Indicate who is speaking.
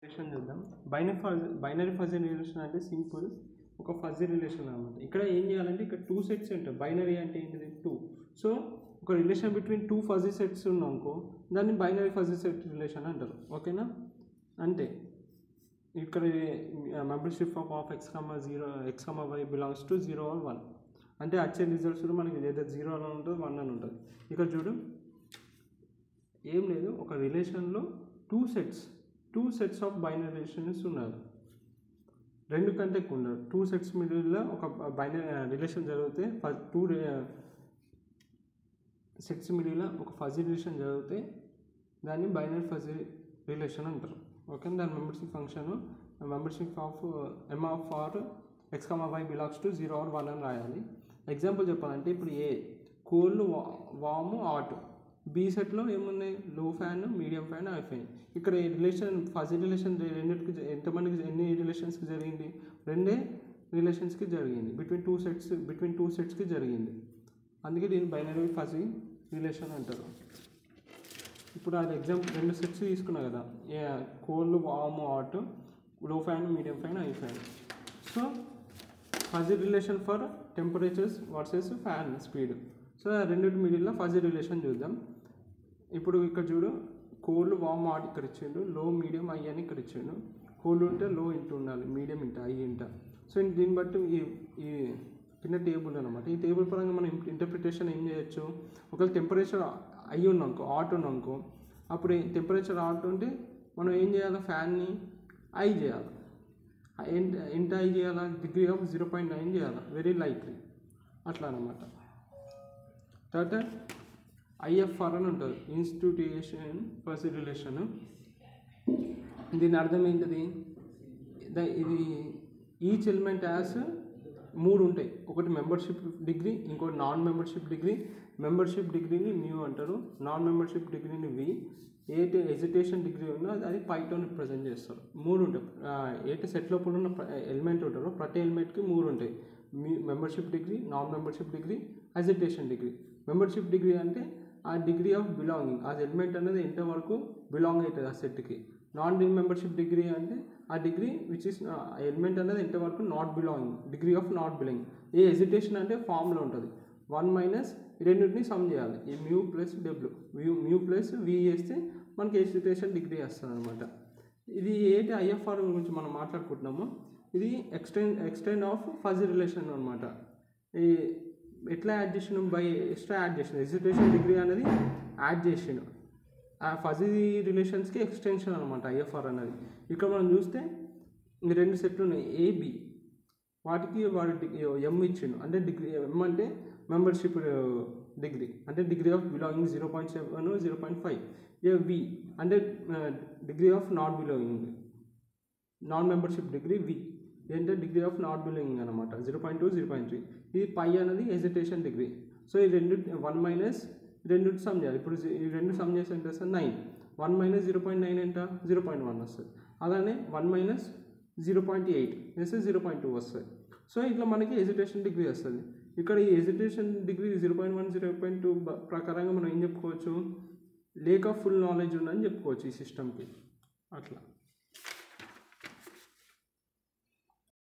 Speaker 1: Relation చూద్దాం. Binary fuzzy relation అంటే simple ఒక ఫజీ రిలేషన్ అనమాట. ఇక్కడ ఏం చేయాలంటే ఇక్కడ టూ సెట్స్ ఉంటాయి. బైనరీ అంటే ఏంటిది? టూ. సో ఒక relation between two fuzzy sets ఉన్నాకో దాన్ని బైనరీ ఫజీ సెట్ రిలేషన్ అంటారు. ఓకేనా? అంటే ఇక్కడ membership of x, 0 x, y belongs to 0 or 1 అంటే వచ్చే రిజల్ట్స్ కూడా మనకి ఏదైతే 0 అని ఉంటుంది 1 అని ఉంటుంది. ఇక్కడ చూడు ఏం లేదు, ఒక రిలేషన్లో two sets of binary relations ఉన్నారు. రెండు కంటే ఎక్కువ ఉన్నారు. టూ సెట్స్ మిడిల్లో ఒక బైనరీ రిలేషన్ జరిగితే టూ సెట్స్ మిడిల్లో ఒక ఫజీ రిలేషన్ జరిగితే దాన్ని బైనరీ ఫజీ రిలేషన్ అంటారు. ఓకే, దాని membership function membership of m of R x, y belongs to 0 or 1 అని రాయాలి. ఎగ్జాంపుల్ చెప్పాలంటే ఇప్పుడు ఏ కోల్డ్ వాము ఆట్, బి సెట్లో ఏమున్నాయి? లో fan, medium fan, high fan. ఇక్కడ రిలేషన్ ఫజీ రిలేషన్ రెండింటికి ఎంతమందికి ఎన్ని రిలేషన్స్కి జరిగింది? రెండే రిలేషన్స్కి జరిగింది. బిట్వీన్ టూ సెట్స్కి జరిగింది. అందుకే దీన్ని బైనరీ ఫజీ రిలేషన్ అంటారు. ఇప్పుడు అది ఎగ్జాంపుల్ రెండు సెట్స్ తీసుకున్నా కదా, కోల్డ్ వామ్ హాట్, లో fan, medium fan, high fan. So fuzzy relation for temperatures versus fan speed. So రెండింటి మిడిల్లో ఫజీ రిలేషన్ చూద్దాం. ఇప్పుడు ఇక్కడ చూడు, కోల్డ్ వామ్ హాట్ ఇక్కడ ఇచ్చిండు, లో మీడియం హై అని ఇక్కడ ఇచ్చిండు. కోల్డ్ ఉంటే లో ఇంటూ ఉండాలి, మీడియం ఇంట హై ఇంట. సో దీన్ని బట్టి ఈ కింద టేబుల్ అనమాట. ఈ టేబుల్ పరంగా మనం ఇంటర్ప్రిటేషన్ ఏం చేయొచ్చు? ఒకవేళ టెంపరేచర్ హై ఉన్నాకో, హాట్ ఉన్నాకో, అప్పుడు టెంపరేచర్ హాట్ ఉంటే మనం ఏం చేయాలి? ఫ్యాన్ని హై చేయాలి. ఎంత హై చేయాలి? డిగ్రీ ఆఫ్ 0.9 చేయాలి, వెరీ లైట్లీ అట్లా అనమాట. తర్వాత ఐఎఫ్ఆర్ అని ఉంటుంది, ఇన్స్టిట్యూషన్ ఫజీ రిలేషన్. దీని అర్థం ఏంటిది? ఇది ఈచ్ ఎలిమెంట్ యాజ్ మూడు ఉంటాయి. ఒకటి మెంబర్షిప్ డిగ్రీ, ఇంకోటి నాన్ మెంబర్షిప్ డిగ్రీ. మెంబర్షిప్ డిగ్రీని మ్యూ అంటారు, నాన్ మెంబర్షిప్ డిగ్రీని వి. ఏటి ఎజిటేషన్ డిగ్రీ ఉందో అది పైతో రిప్రజెంట్ చేస్తారు. మూడు ఉంటాయి. ఏటి సెట్ లోపల ఉన్న ఎలిమెంట్ ఉంటారో ప్రతి ఎలిమెంట్కి మూడు ఉంటాయి. Membership degree, non membership degree, agitation degree. Membership degree అంటే ఆ డిగ్రీ ఆఫ్ బిలాంగింగ్, ఆ ఎలిమెంట్ అనేది ఎంతవరకు బిలాంగ్ అవుతుంది ఆ సెట్కి. నాన్ మెంబర్షిప్ డిగ్రీ అంటే ఆ డిగ్రీ విచ్ ఇస్ ఎలిమెంట్ అనేది ఎంతవరకు not belonging, degree of not belonging. A agitation అంటే ఫామ్లో ఉంటుంది, 1 - రెండింటిని సమ్ చేయాలి. ఈ mu plus W, mu plus V చేస్తే మనకి ఎజిటేషన్ డిగ్రీ వస్తుంది అనమాట. ఇది ఏంటి? ఐఎఫ్ఆర్ గురించి మనం మాట్లాడుకుంటున్నాము. ఇది ఎక్స్టెండ్ ఆఫ్ ఫజీ రిలేషన్ అనమాట. ఈ ఎట్లా యాడ్ చేసిన? బై ఎక్స్ట్రా యాడ్ చేసిన ఎజిటేషన్ డిగ్రీ అనేది యాడ్ చేసిన ఆ ఫజీ రిలేషన్స్కి ఎక్స్టెన్షన్ అనమాట ఐఎఫ్ఆర్ అనేది. ఇక్కడ మనం చూస్తే ఈ రెండు సెట్లు ఉన్నాయి, ఏబి. వాటికి వాడి ఎం ఇచ్చిండు, అంటే డిగ్రీ ఎం అంటే మెంబర్షిప్ డిగ్రీ, అంటే డిగ్రీ ఆఫ్ బిలాంగింగ్ 0.7, 0.5. వి అంటే degree of not belonging, non membership degree V ఏంటంటే డిగ్రీ ఆఫ్ నాట్ బిలాంగింగ్ అనమాట, 0.2, 0.3. ఇది పై అనేది ఎజిటేషన్ డిగ్రీ. సో ఈ రెండు 1 - రెండు సమ్ చేయాలి. ఇప్పుడు ఈ రెండు సమ్ చేసి ఎంత వస్తుంది? 9. 1 - 0.9 ఎంత? 0.1 వస్తుంది. అలానే 1 - 0.8 వేస్తే 0.2 వస్తుంది. సో ఇట్లా మనకి ఎజిటేషన్ డిగ్రీ వస్తుంది. ఇక్కడ ఈ ఎజిటేషన్ డిగ్రీ 0.1, 0.2 ప్రకారంగా మనం ఏం చెప్పుకోవచ్చు? లేక్ ఆఫ్ ఫుల్ నాలెడ్జ్ ఉందని చెప్పుకోవచ్చు ఈ సిస్టమ్కి. అట్లా